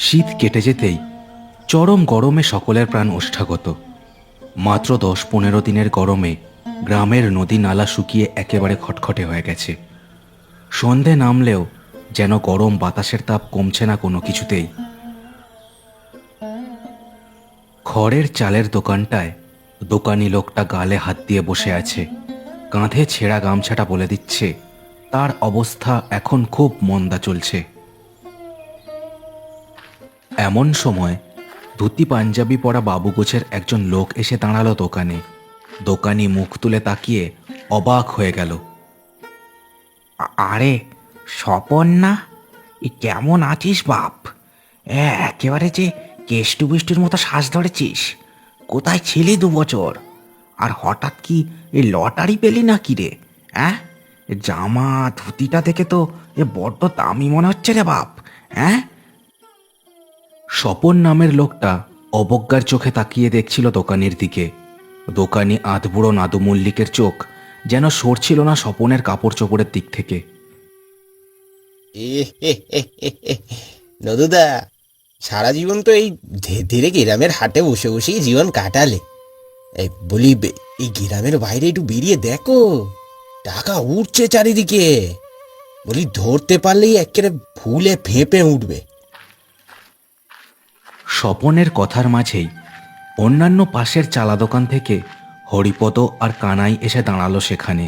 শীত কেটে যেতেই চরম গরমে সকলের প্রাণ ওষ্ঠাগত। মাত্র 10-15 দিনের গরমে গ্রামের নদী নালা শুকিয়ে একেবারে খটখটে হয়ে গেছে। সন্ধে নামলেও যেন গরম বাতাসের তাপ কমছে না কোনো কিছুতেই। খড়ের চালের দোকানটায় দোকানি লোকটা গালে হাত দিয়ে বসে আছে। কাঁধে ছেঁড়া গামছাটা বলে দিচ্ছে তার অবস্থা এখন খুব মন্দা চলছে। এমন সময় ধুতি পাঞ্জাবি পরা বাবুগোছের একজন লোক এসে দাঁড়ালো দোকানে। দোকানি মুখ তুলে তাকিয়ে অবাক হয়ে গেল। আরে স্বপন না? কেমন আছিস বাপ? একেবারে যে কেষ্টু বিষ্টুর মতো শ্বাস ধরেছিস। কোথায় ছিলি 2 বছর? আর হঠাৎ কি এই লটারি পেলি না কি রে? হ্যাঁ, জামা ধুতিটা দেখে তো বড্ড দামি মনে হচ্ছে রে বাপ। হ্যাঁ, স্বপন নামের লোকটা অবজ্ঞার চোখে তাকিয়ে দেখছিল দোকানের দিকে। দোকানি আধবুড়ো নাদু মল্লিকের চোখ যেন সরছিল না স্বপনের কাপড় চোপড়ের দিক থেকে। নদুদা, সারা জীবন তো এই ধীরে গ্রামের হাটে বসে বসেই জীবন কাটালে। এই বলি, এই গ্রামের বাইরে একটু বেরিয়ে দেখো, টাকা উঠছে চারিদিকে। বলি, ধরতে পারলেই একেবারে ফুলে ফেঁপে উঠবে। স্বপনের কথার মাঝেই অন্যান্য পাশের চালা দোকান থেকে হরিপদ আর কানাই এসে দাঁড়ালো সেখানে।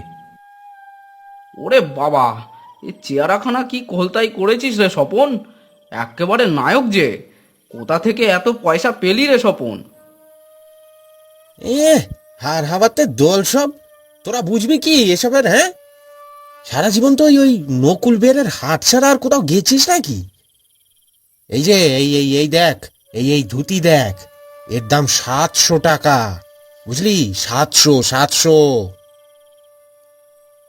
ওরে বাবা, এই চেয়ারাখানা কি খোলতাই করেছিস রে স্বপন? একেবারে নায়ক যে। কোথা থেকে এত পয়সা পেলি রে স্বপন? হার হাওয়াতে দোল সব। তোরা বুঝবি কি এসবের? হ্যাঁ, সারা জীবন তো ওই নকুল বেরের হাট ছাড়া আর কোথাও গেছিস নাকি? এই যে এই দেখ, এই ধুতি দেখ, এর দাম 700 টাকা। বুঝলি? 700।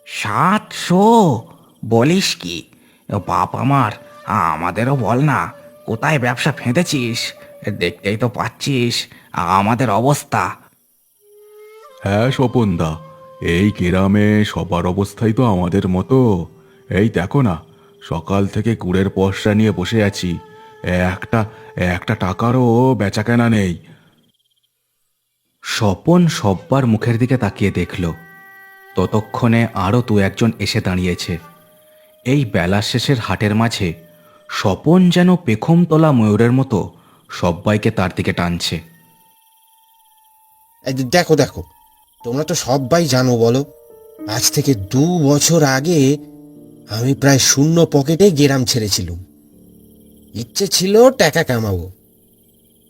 700 বলিস কি? বাপ আমার, আমাদেরও বল না, কোথায় ব্যবসা ফেঁদেছিস? দেখতেই তো পাচ্ছিস আমাদের অবস্থা। হ্যাঁ স্বপনদা, এই গ্রামে সবার অবস্থাই তো আমাদের মতো। এই দেখো না, সকাল থেকে গুড়ের পয়সা নিয়ে বসে আছি। একটা একটা টাকারও বেচাকেনা নেই। স্বপন সব্বার মুখের দিকে তাকিয়ে দেখল। ততক্ষণে আরও 2-1 জন এসে দাঁড়িয়েছে। এই বেলা শেষের হাটের মাঝে স্বপন যেন পেখম তোলা ময়ূরের মতো সব্বাইকে তার দিকে টানছে। এই দেখো দেখো, তোমরা তো সবাই জানো, বলো, আজ থেকে 2 বছর আগে আমি প্রায় শূন্য পকেটে গ্রাম ছেড়েছিলুম। ইচ্ছে ছিল টাকা কামাবো,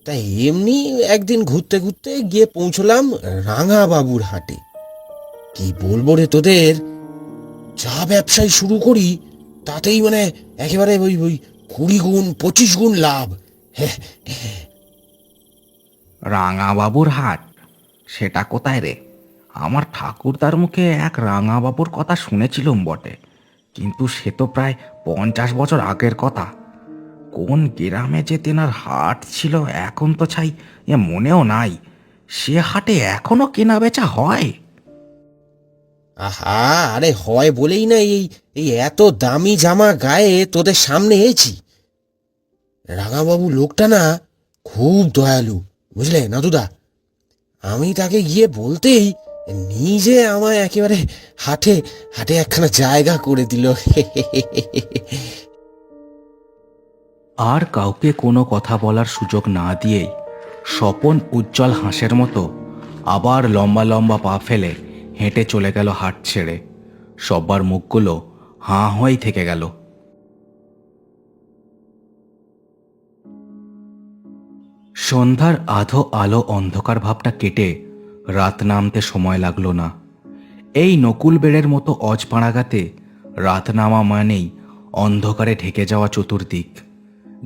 তাই এমনি একদিন ঘুরতে ঘুরতে গিয়ে পৌঁছলাম রাঙা বাবুর হাটে। কি বলবো রে তোদের, যা ব্যবসায় শুরু করি তাতেই মানে একেবারে ওই ওই 20 গুণ 25 গুণ লাভ। রাঙাবাবুর হাট? সেটা কোথায় রে? আমার ঠাকুরদার মুখে এক রাঙাবাবুর কথা শুনেছিলুম বটে, কিন্তু সে তো প্রায় 50 বছর আগের কথা। কোন গ্রামে যে তেনার হাট ছিল এখন তো ছাই মনেও নাই। সে হাটে এখনো কেনা বেচা হয়? আহা, আরে হয় বলেই না এই এই এত দামি জামা গায়ে তোদের সামনে এসেছি। রাঙাবাবু লোকটা না খুব দয়ালু, বুঝলে নাদুদা? আমি তাকে গিয়ে বলতেই নিজে আমায় একেবারে হাটে হাটে একখানা জায়গা করে দিল। আর কাউকে কোনো কথা বলার সুযোগ না দিয়েই স্বপন উজ্জ্বল হাঁসের মতো আবার লম্বা লম্বা পা ফেলে হেঁটে চলে গেল হাট ছেড়ে। সব্বার মুখগুলো হাঁ হয়েই থেকে গেল। সন্ধ্যার আধো আলো অন্ধকার ভাবটা কেটে রাত নামতে সময় লাগলো না। এই নকুল বেড়ের মতো অজপাড়াগাতে রাত নামা মানেই অন্ধকারে ঢেকে যাওয়া চতুর্দিক।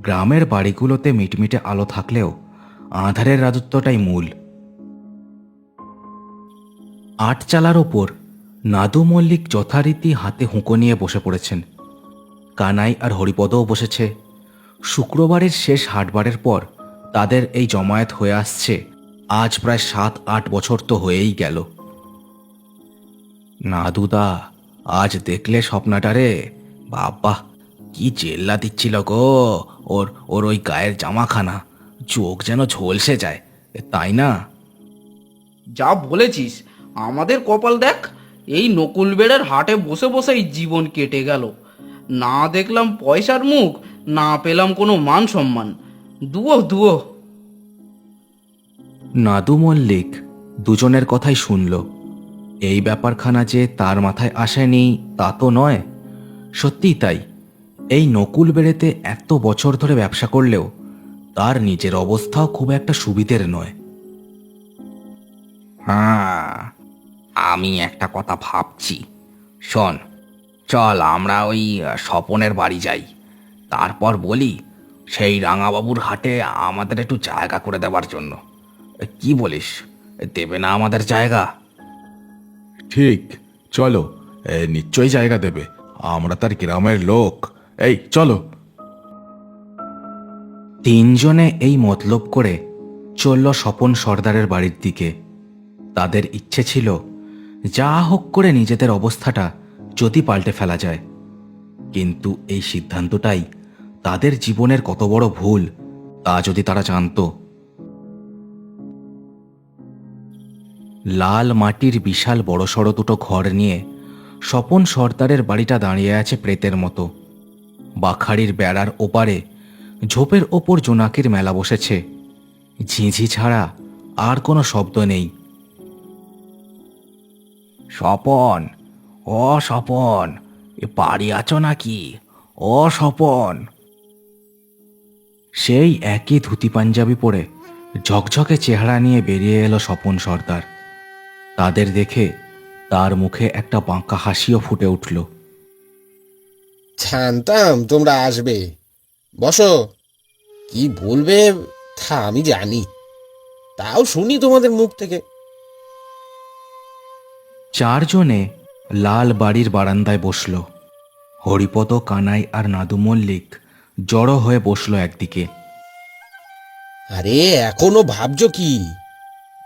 গ্রামের বাড়িগুলোতে মিটমিটে আলো থাকলেও আঁধারের রাজত্বটাই মূল। আটচালার ওপর নাদু মল্লিক যথারীতি হাতে হুঁকো নিয়ে বসে পড়েছেন। কানাই আর হরিপদও বসেছে। শুক্রবারের শেষ হাটবারের পর তাদের এই জমায়েত হয়ে আসছে আজ প্রায় 7-8 বছর তো হয়েই গেল। নাদুদা, আজ দেখলে স্বপ্নটারে? বাবা, কি জেল্লা দিচ্ছিল গো! ওর ওর ওই গায়ের জামাখানা, চোখ যেন ঝলসে যায়, তাই না? যা বলেছিস, আমাদের কপাল দেখ, এই নকুল বেড়ের হাটে বসে বসেই জীবন কেটে গেল। না দেখলাম পয়সার মুখ, না পেলাম কোনো মান সম্মান। দুয়ো দুয়ো। নাদু মল্লিক দুজনের কথাই শুনল। এই ব্যাপারখানা যে তার মাথায় আসেনি তা তো নয়, সত্যিই তাই। এই নকুল বেড়েতে এত বছর ধরে ব্যবসা করলেও তার নিজের অবস্থাও খুব একটা সুবিধের নয়। হ্যাঁ, আমি একটা কথা ভাবছি। শোন, চল আমরা ওই স্বপনের বাড়ি যাই, তারপর বলি সেই রাঙাবাবুর হাটে আমাদের একটু জায়গা করে দেওয়ার জন্য। কি বলিস, দেবে না আমাদের জায়গা? ঠিক, চলো। নিশ্চয়ই জায়গা দেবে, আমরা তার গ্রামের লোক। এই চলো। তিনজনে এই মতলব করে চলল স্বপন সর্দারের বাড়ির দিকে। তাদের ইচ্ছে ছিল যা হোক করে নিজেদের অবস্থাটা যদি পাল্টে ফেলা যায়, কিন্তু এই সিদ্ধান্তটাই তাদের জীবনের কত বড় ভুল তা যদি তারা জানতো। লাল মাটির বিশাল বড়সড় দুটো ঘর নিয়ে স্বপন সর্দারের বাড়িটা দাঁড়িয়ে আছে প্রেতের মতো। বাখাড়ির বেড়ার ওপারে ঝোপের ওপর জোনাকির মেলা বসেছে, ঝিঁঝি ছাড়া আর কোনো শব্দ নেই। স্বপন, ও স্বপন, এ বাড়ি আছো নাকি? ও স্বপন। সেই একই ধুতি পাঞ্জাবি পরে ঝকঝকে চেহারা নিয়ে বেরিয়ে এলো স্বপন সর্দার। তাদের দেখে তার মুখে একটা বাঁকা হাসিও ফুটে উঠল। জানতাম তোমরা আসবে। বসো। কি বলবে তা আমি জানি, তাও শুনি তোমাদের মুখ থেকে। চারজনে লাল বাড়ির বারান্দায় বসল। হরিপদ, কানাই আর নাদু মল্লিক জড়ো হয়ে বসল একদিকে। আরে এখনো ভাবছো কি?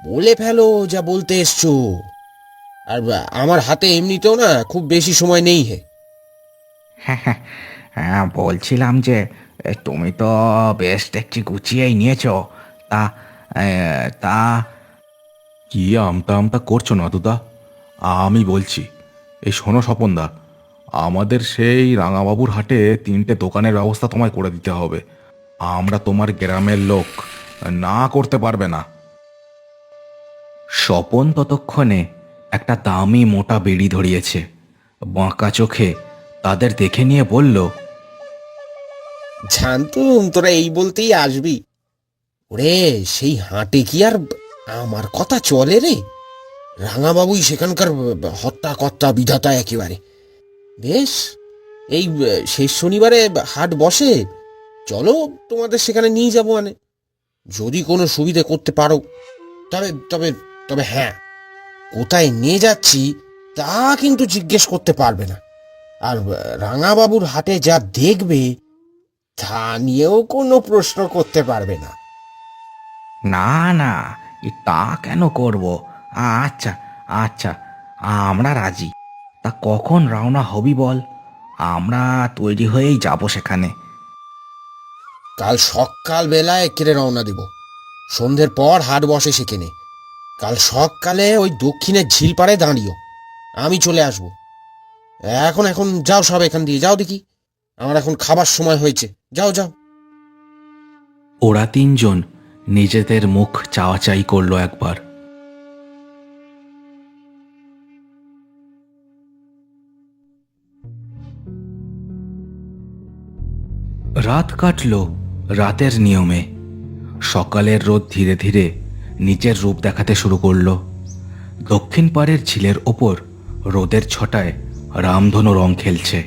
বলে ফেলো যা বলতে এসছো। আর আমার হাতে এমনিতেও না খুব বেশি সময় নেই। হ্যাঁ, বলছিলাম যে তুমি তো বেশ দেখছি গুছিয়েই নিয়েছো। তা তা কি আমতা আমতা করছো নাদুদা? আমি বলছি, এই শোনো স্বপনদা, আমাদের সেই রাঙাবাবুর হাটে 3টে দোকানের ব্যবস্থা তোমায় করে দিতে হবে। আমরা তোমার গ্রামের লোক, না করতে পারবে না। স্বপন ততক্ষণে একটা দামি মোটা বিড়ি ধরিয়েছে। বাঁকা চোখে তাদের দেখে নিয়ে বলল, জানতুম তোরা এই বলতেই আসবি। ওরে সেই হাটে কি আর আমার কথা চলে রে? রাঙাবাবুই সেখানকার হত্যা কর্তা বিধাতা একেবারে। বেশ, এই শেষ শনিবারে হাট বসে, চলো তোমাদের সেখানে নিয়ে যাবো। মানে যদি কোনো সুবিধে করতে পারো, তবে তবে তবে হ্যাঁ, কোথায় নিয়ে যাচ্ছি তা কিন্তু জিজ্ঞেস করতে পারবে না। আর রাঙাবাবুর হাটে যা দেখবে তা নিয়েও কোনো প্রশ্ন করতে পারবে না। না না, তা কেন করব? আচ্ছা আচ্ছা, আমরা রাজি। তা কখন রওনা হবি বল, আমরা তৈরি হয়েই যাব সেখানে। কাল সকাল বেলায় কেড়ে রওনা দেব। সন্ধ্যের পর হাট বসে সেখানে। কাল সকালে ওই দক্ষিণের ঝিলপাড়ে দাঁড়িও, আমি চলে আসব। এখন এখন যাও, সব এখান দিয়ে যাও দেখি, আমার এখন খাবার সময় হয়েছে। যাও যাও। ওরা তিনজন নিজেদের মুখ চাওয়াচাই করলো একবার। রাত কাটল রাতের নিয়মে। সকালের রোদ ধীরে ধীরে নিজের রূপ দেখাতে শুরু করলো। দক্ষিণ পাড়ের ঝিলের ওপর রোদের ছটায় রামধনু রং খেলছে।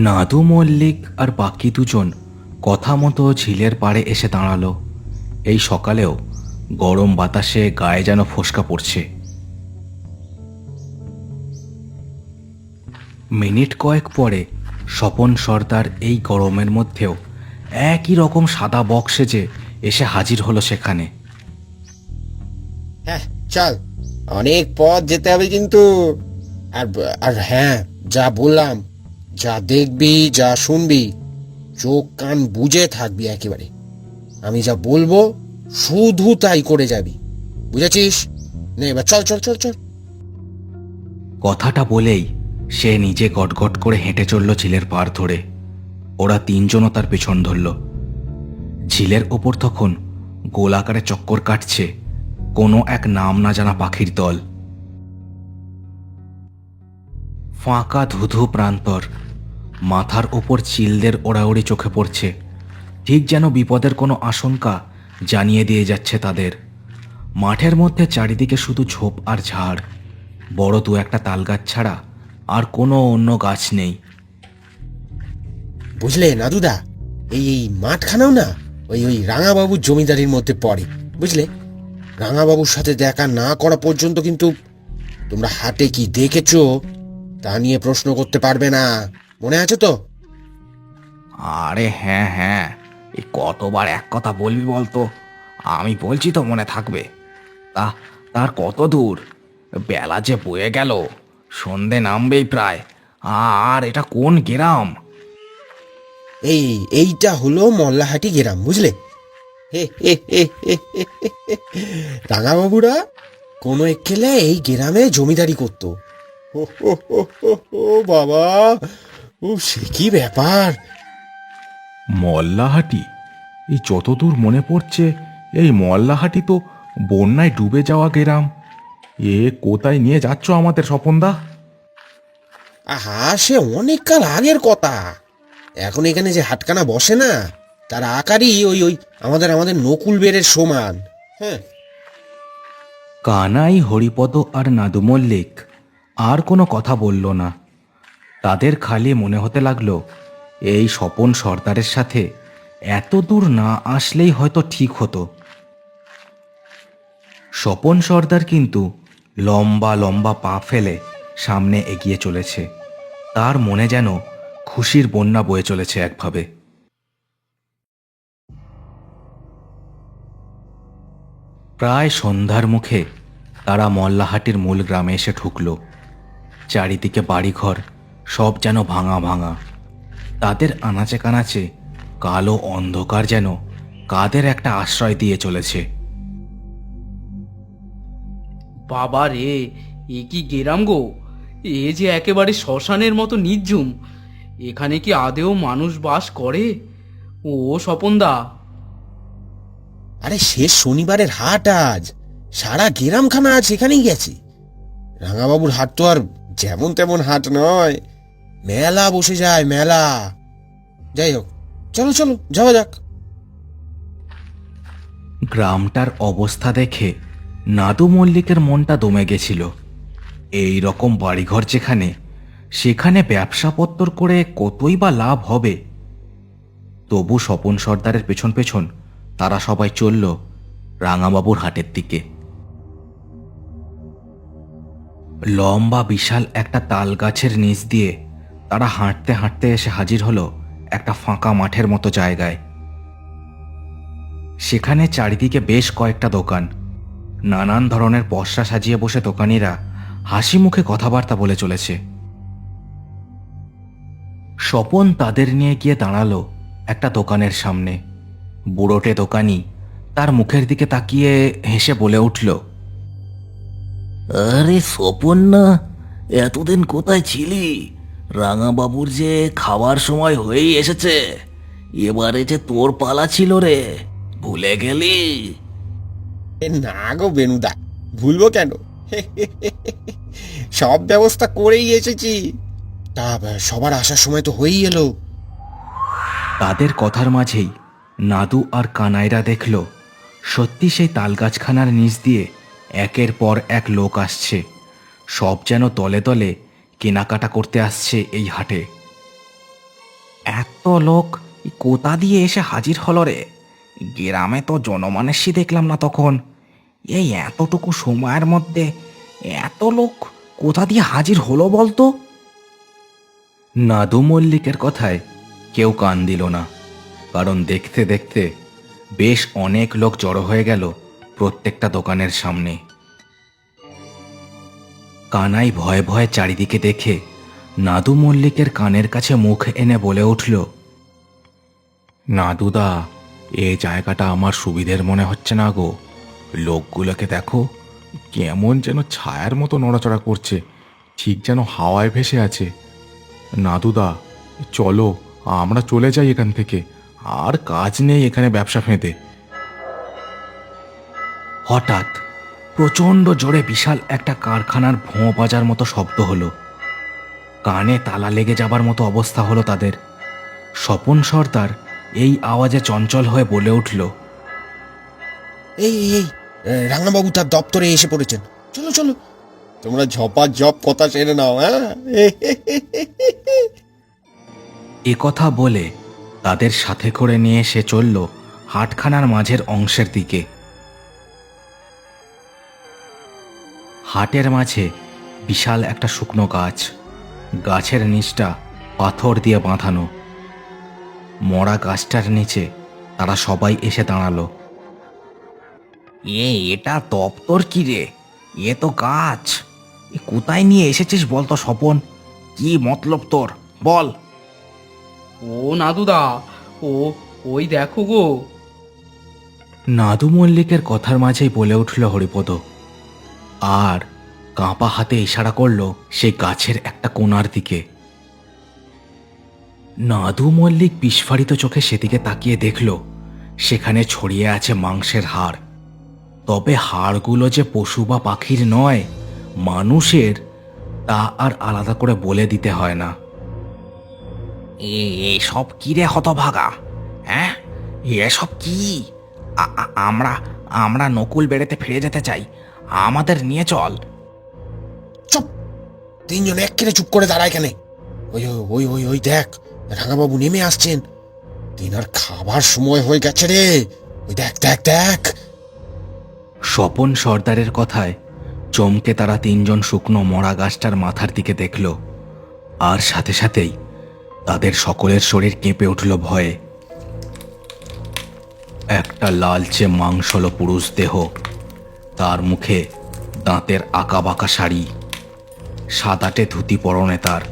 নাদু মল্লিক আর বাকি দুজন কথা মতো ঝিলের পাড়ে এসে দাঁড়ালো। এই সকালেও গরম বাতাসে গায়ে যেন ফোসকা পড়ছে। মিনিট কয়েক পরে স্বপন সর্দার এই গরমের মধ্যেও একই রকম সাদা বক্স সেজে এসে হাজির হলো সেখানে। হ্যাঁ চল, অনেক পথ যেতে হবে কিন্তু। আর আর হ্যাঁ, যা বললাম যা দেখবি যা শুনবি চোখ কান বুজে থাকবি একেবারে। আমি যা বলবো শুধু তাই করে যাবি, বুঝেছিস? নে এবার চল চল চল চল। কথাটা বলেই সে নিজে গটগট করে হেঁটে চলল ঝিলের পাড় ধরে। ওরা তিনজনও তার পেছন ধরল। ঝিলের ওপর তখন গোলাকারে চক্কর কাটছে কোনো এক নাম না জানা পাখির দল। ফাঁকা ধুধু প্রান্তর, মাথার ওপর চিলদের ওড়াউড়ি চোখে পড়ছে, ঠিক যেন বিপদের কোনো আশঙ্কা জানিয়ে দিয়ে যাচ্ছে তাদের। মাঠের মধ্যে চারিদিকে শুধু ঝোপ আর ঝাড়, বড় দু একটা তালগাছ ছাড়া আর কোনো অন্য গাছ নেই। বুঝলে নাদুদা, এই এই মাঠখানাও না ওই ওই রাঙাবাবুর জমিদারির মধ্যে পড়ে, বুঝলে? রাঙাবাবুর সাথে দেখা না করা পর্যন্ত কিন্তু তোমরা হাটে কি দেখেছো তা নিয়ে প্রশ্ন করতে পারবে না, মনে আছে তো? আরে হ্যাঁ হ্যাঁ, এই কতবার এক কথা বলবি বলতো? আমি বলছি তো মনে থাকবে। তার কত দূর? বেলা যে বয়ে গেল, সন্ধে নামবেই প্রায়। আর এটা কোন গ্রাম? এইটা হলো মল্লাহাটি গ্রাম, বুঝলে? হে হে হে হে হে হে। রাঙাবাবুরা কোনো একেলে এই গ্রামে জমিদারি করত। ও হো হো হো হো, বাবা, ও সে কি ব্যাপার! মল্লাহাটি? এই যতদূর মনে পড়ছে এই মল্লাহাটি তো বন্যায় ডুবে যাওয়া গ্রাম। এ কোথায় নিয়ে যাচ্ছ আমাদের স্বপনদা? আহা, সে অনেক কাল আগের কথা। এখন এখানে যে হাটখানা বসে না, তার আকারই ওই ওই আমাদের আমাদের নকুল বেড়ের সমান। হ্যাঁ, কানাই, হরিপদ আর নাদু মল্লিক আর কোনো কথা বলল না। তাদের খালি মনে হতে লাগলো এই স্বপন সর্দারের সাথে এত দূর না আসলেই হয়তো ঠিক হতো। স্বপন সর্দার কিন্তু লম্বা লম্বা পা ফেলে সামনে এগিয়ে চলেছে। তার মনে যেন খুশির বন্যা বয়ে চলেছে একভাবে। প্রায় সন্ধ্যার মুখে তারা মল্লাহাটির মূল গ্রামে এসে ঢুকল। চারিদিকে বাড়িঘর, সব যেন ভাঙা ভাঙা। তাদের আনাচে কানাচে কালো অন্ধকার যেন কাদের একটা আশ্রয় দিয়ে চলেছে। বাবা রে, এ কি গেরাম গো! এ যে একেবারে শ্মশানের মতো নির্ঝুম। এখানে কি আদেও মানুষ বাস করে? ও স্বপনদা, আরে শেষ শনিবারের হাট আজ, সারা গ্রামখানা আজ সেখানেই গেছে। রাঙাবাবুর হাট তো আর যেমন তেমন হাট নয়, মেলা বসে যায়, মেলা। যাই হোক, চলো চলো যাওয়া যাক। গ্রামটার অবস্থা দেখে নাদু মল্লিকের মনটা দমে গেছিল। এই রকম বাড়িঘর যেখানে, সেখানে ব্যবসাপত্তর করে কতই বা লাভ হবে। তবু স্বপন সর্দারের পেছন পেছন তারা সবাই চলল রাঙাবাবুর হাটের দিকে। লম্বা বিশাল একটা তাল গাছের নিচ দিয়ে তারা হাঁটতে হাঁটতে এসে হাজির হলো একটা ফাঁকা মাঠের মতো জায়গায়। সেখানে চারিদিকে বেশ কয়েকটা দোকান। নানান ধরনের পসরা সাজিয়ে বসে দোকানিরা হাসি মুখে কথাবার্তা বলে চলেছে। স্বপন তাদের নিয়ে গিয়ে দাঁড়ালো একটা দোকানের সামনে। বুড়োটে দোকানি তার মুখের দিকে তাকিয়ে হেসে বলে উঠল, আরে স্বপন না, এতদিন কোথায় ছিলি? রাঙাবাবুর যে খাবার সময় হয়েই এসেছে, এবারে যে তোর পালা ছিল রে, ভুলে গেলি? না গো বেনুদা, ভুলবো কেন? সব ব্যবস্থা করেই এসেছি। তা সবার আসার সময় তো হয়েই এলো। তাদের কথার মাঝেই নাদু আর কানাইরা দেখল সত্যি সেই তালগাছখানার নিচ দিয়ে একের পর এক লোক আসছে। সব যেন তলে তলে কেনাকাটা করতে আসছে এই হাটে। এত লোক কোথা দিয়ে এসে হাজির হলো রে? গ্রামে তো জনমানুষই দেখলাম না তখন। এই এতটুকু সময়ের মধ্যে এত লোক কোথা দিয়ে হাজির হলো বলতো? নাদু মল্লিকের কথায় কেউ কান দিল না, কারণ দেখতে দেখতে বেশ অনেক লোক জড়ো হয়ে গেল প্রত্যেকটা দোকানের সামনে। কানাই ভয়ে ভয়ে চারিদিকে দেখে নাদু মল্লিকের কানের কাছে মুখ এনে বলে উঠল, নাদুদা, এ জায়গাটা আমার সুবিধের মনে হচ্ছে না গো। লোকগুলোকে দেখো, কেমন যেন ছায়ার মতো নড়াচড়া করছে, ঠিক যেন হাওয়ায় ভেসে আছে। নাদুদা, চলো আমরা চলে যাই এখান থেকে, আর কাজ নেই এখানে ব্যবসা ফেঁদে। হঠাৎ প্রচণ্ড জোরে বিশাল একটা কারখানার ভোঁ বাজার মতো শব্দ হলো। কানে তালা লেগে যাবার মতো অবস্থা হলো তাদের। স্বপন সর্দার এই আওয়াজে চঞ্চল হয়ে বলে উঠল, এই এই এই, রাঙাবাবু তার দপ্তরে এসে পড়েছেন, চলো চলো, তোমরা ঝপাঝপ কথা সেরে নাও। হ্যাঁ, এ কথা বলে তাদের সাথে করে নিয়ে সে চলল হাটখানার মাঝের অংশের দিকে। হাটের মাঝে বিশাল একটা শুকনো গাছ, গাছের নিচটা পাথর দিয়ে বাঁধানো। মরা গাছটার নিচে তারা সবাই এসে দাঁড়ালো। এটা দপ্তর কি রে? এ তো গাছ। এ কোথায় নিয়ে এসেছিস বলতো স্বপন? কি মতলব তোর, বল। ও নাদুদা, ও ওই দেখো গো। নাদু মল্লিকের কথার মাঝেই বলে উঠল হরিপদ, আর কাঁপা হাতে ইশারা করল সেই গাছের একটা কোণার দিকে। নাদু মল্লিক বিস্ফারিত চোখে সেদিকে তাকিয়ে দেখল সেখানে ছড়িয়ে আছে মাংসের হাড়। তবে হাড়গুলো যে পশু বা পাখির নয়, মানুষের, তা আর আলাদা করে বলে দিতে হয় না। এসব কি রে হতভাগা? হ্যাঁ, এসব কি? আমরা আমরা নকুল বেড়েতে ফিরে যেতে চাই, আমাদের নিয়ে চল। চুপ, তিনজন এক্কেরে চুপ করে দাঁড়ায় কেন? ওই ওই ওই ওই দেখ, রাঙাবাবু নেমে আসছেন। তিনার খাবার সময় হয়ে গেছে রে। ওই দেখ দেখ দেখ। স্বপন সর্দারের কথায় চমকে তারা তিনজন শুকনো মরা গাছটার মাথার দিকে দেখল, আর সাথে সাথেই তাদের সকলের শরীর কেঁপে উঠল ভয়ে। একটা লালচে মাংসল পুরুষ দেহ, তার মুখে দাঁতের আঁকা বাঁকা শাড়ি, সাদাটে ধুতি পরনে তার।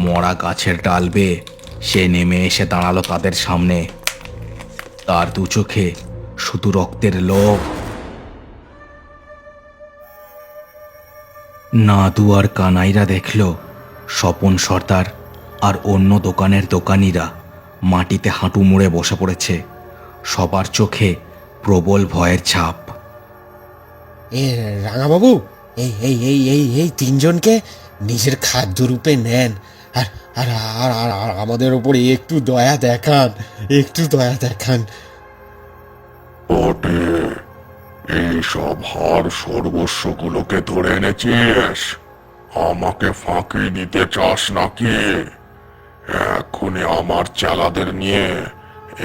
মরা গাছের ডাল বেয়ে সে নেমে এসে দাঁড়ালো তাদের সামনে। তার দু চোখে শুধু রক্তের লোভ। নাদু আর কানাইরা দেখল স্বপন সর্দার আর অন্য দোকানের দোকানিরা মাটিতে হাঁটু মুড়ে বসে পড়েছে। সবার চোখে প্রবল ভয়ের ছাপ। এ রাঙাবাবু, এই এই এই এই এই তিনজনকে নিজের খাদ্য রূপে নেন, আর আর আর আর আর আমাদের ওপর একটু দয়া দেখান, একটু দয়া দেখান। বটে, এই সব হার সর্বস্বগুলোকে ধরে এনেছিস? আমাকে ফাঁকি দিতে চাস নাকি? এখনই আমার চেলাদের নিয়ে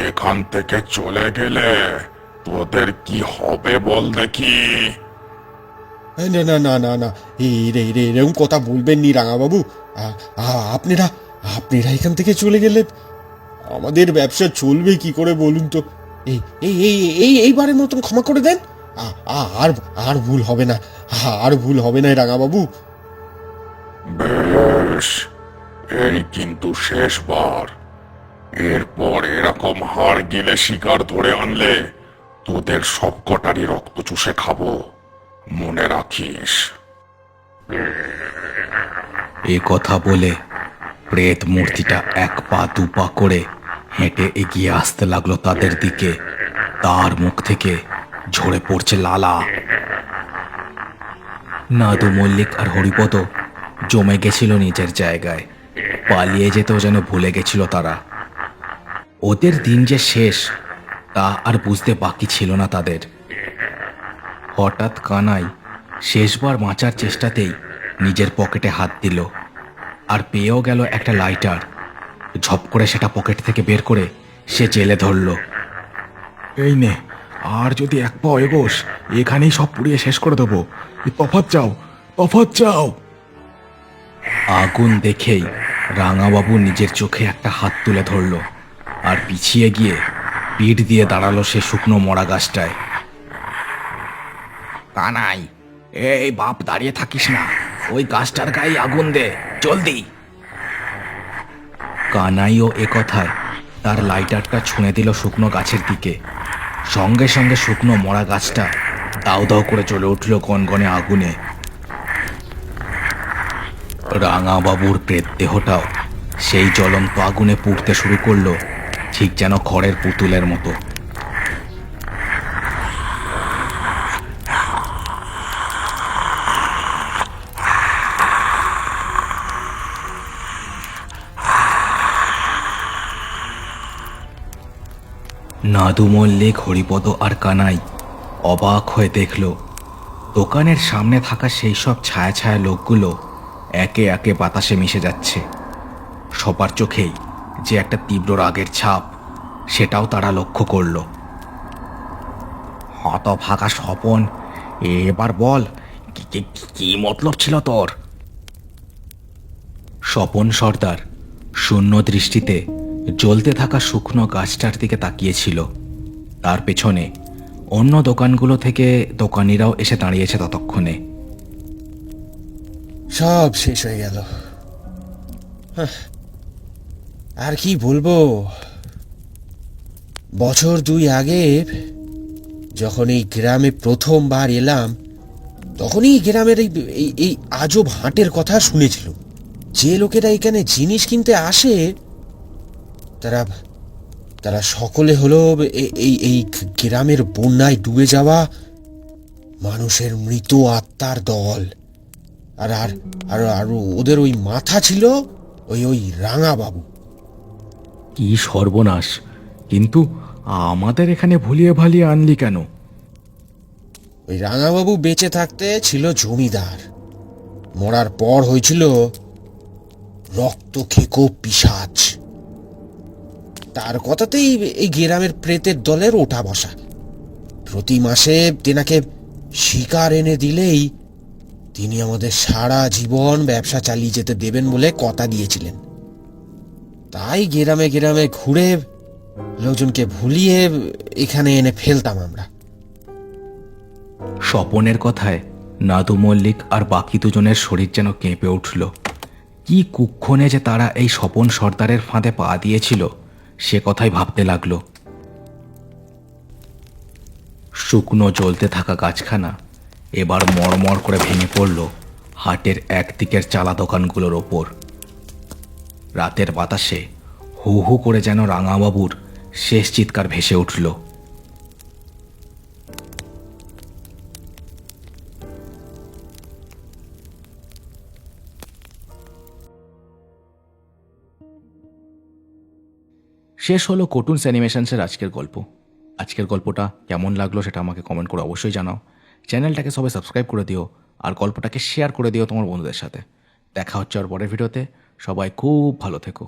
এখান থেকে চলে গেলে তোদের কি হবে বল দেখি। না না না না না, এরকম কথা বলবেন নি রাঙাবাবু। আপনারা আপনারা এখান থেকে চলে গেলে আমাদের ব্যবসা চলবে কি করে বলুন তো? এই এই এই এই এইবারের মতন ক্ষমা করে দেন। আর আর ভুল হবে না, আর ভুল হবে না রাঙাবাবু। বেশ, এই কিন্তু শেষবার। এরপর এরকম হাড় গিলে শিকার ধরে আনলে তোদের সবকটারই রক্ত চুষে খাবো, মনে রাখিস। এ কথা বলে প্রেত মূর্তিটা এক পা দু পা করে হেঁটে এগিয়ে আসতে লাগলো তাদের দিকে। তার মুখ থেকে ঝরে পড়ছে লালা। নাদু মল্লিক আর হরিপদ জমে গেছিল নিজের জায়গায়। পালিয়ে যেতেও যেন ভুলে গেছিল তারা। ওদের দিন যে শেষ তা আর বুঝতে বাকি ছিল না তাদের। হঠাৎ কানাই শেষবার বাঁচার চেষ্টাতেই নিজের পকেটে হাত দিল, আর পেয়েও গেল একটা লাইটার। ঝপ করে সেটা পকেট থেকে বের করে সে জেলে ধরল। এই নে, আর যদি এক পা এগোস এখানেই সব পুড়িয়ে শেষ করে দেবো। তফাৎ চাও, তফাৎ চাও। আগুন দেখেই রাঙাবাবু নিজের চোখে একটা হাত তুলে ধরল, আর পিছিয়ে গিয়ে পিঠ দিয়ে দাঁড়ালো সে শুকনো মরা গাছটায়। কানাই, এই বাপ দাঁড়িয়ে থাকিস না, ওই গাছটার গায়ে আগুন দে, জলদি। কানাইও একথায় তার লাইটারটা ছুঁড়ে দিল শুকনো গাছের দিকে। সঙ্গে সঙ্গে শুকনো মরা গাছটা দাউ দাউ করে চলে উঠল গনগনে আগুনে। রাঙাবাবুর প্রেত দেহটাও সেই জ্বলন্ত আগুনে পুড়তে শুরু করলো, ঠিক যেন খড়ের পুতুলের মতো। নাদু মল্লিক, হরিপদ আর কানাই অবাক হয়ে দেখল দোকানের সামনে থাকা সেই সব ছায়া ছায়া লোকগুলো একে একে বাতাসে মিশে যাচ্ছে। সবার চোখেই যে একটা তীব্র রাগের ছাপ, সেটাও তারা লক্ষ্য করল। হতভাগা স্বপন, এবার বল কি মতলব ছিল তোর? স্বপন সর্দার শূন্য দৃষ্টিতে জ্বলতে থাকা শুকনো গাছটার দিকে তাকিয়েছিল। তার পেছনে অন্য দোকানগুলো থেকে দোকানিরাও এসে দাঁড়িয়েছে ততক্ষণে। সব শেষ হয়ে গেল। আর কি বলবো, বছর 2 আগে যখন এই গ্রামে প্রথমবার এলাম, তখনই গ্রামের এই আজব হাটের কথা শুনেছিল। যে লোকেরা এখানে জিনিস কিনতে আসে তারা তারা সকলে হলো এই গ্রামের বন্যায় ডুবে যাওয়া মানুষের মৃত আত্মার দল। আর আর আর আর ওদের ওই মাথা ছিল ওই রাঙাবাবু। কি সর্বনাশ! কিন্তু আমাদের এখানে ভুলিয়ে ভালিয়ে আনলি কেন? ওই রাঙাবাবু বেঁচে থাকতে ছিল জমিদার, মরার পর হয়েছিল রক্ত খেকো পিশাচ। তার কথাতেই এই গ্রামের প্রেতের দলের ওঠা বসা। প্রতি মাসে তেনাকে শিকার এনে দিলেই তিনি আমাদের সারা জীবন ব্যবসা চালিয়ে যেতে দেবেন বলে কথা দিয়েছিলেন। তাই গ্রামে গ্রামে ঘুরে লোকজনকে ভুলিয়ে এখানে এনে ফেলতাম আমরা। স্বপনের কথায় নাদু মল্লিক আর বাকি দুজনের শরীর যেন কেঁপে উঠল। কি কুক্ষণে যে তারা এই স্বপন সর্দারের ফাঁদে পা দিয়েছিল, সে কথাই ভাবতে লাগলো। শুকনো জ্বলতে থাকা গাছখানা এবার মড়মড় করে ভেঙে পড়ল হাটের একদিকের চালা দোকানগুলোর ওপর। রাতের বাতাসে হু হু করে যেন রাঙাবাবুর শেষ চিৎকার ভেসে উঠল। শেষ হলো কার্টুনস অ্যানিমেশনসের আজকের গল্প। আজকের গল্পটা কেমন লাগলো সেটা আমাকে কমেন্ট করে অবশ্যই জানাও। চ্যানেলটাকে সবাই সাবস্ক্রাইব করে দিও আর গল্পটাকে শেয়ার করে দিও তোমার বন্ধুদের সাথে। দেখা হচ্ছে আর পরের ভিডিওতে। সবাই খুব ভালো থেকো।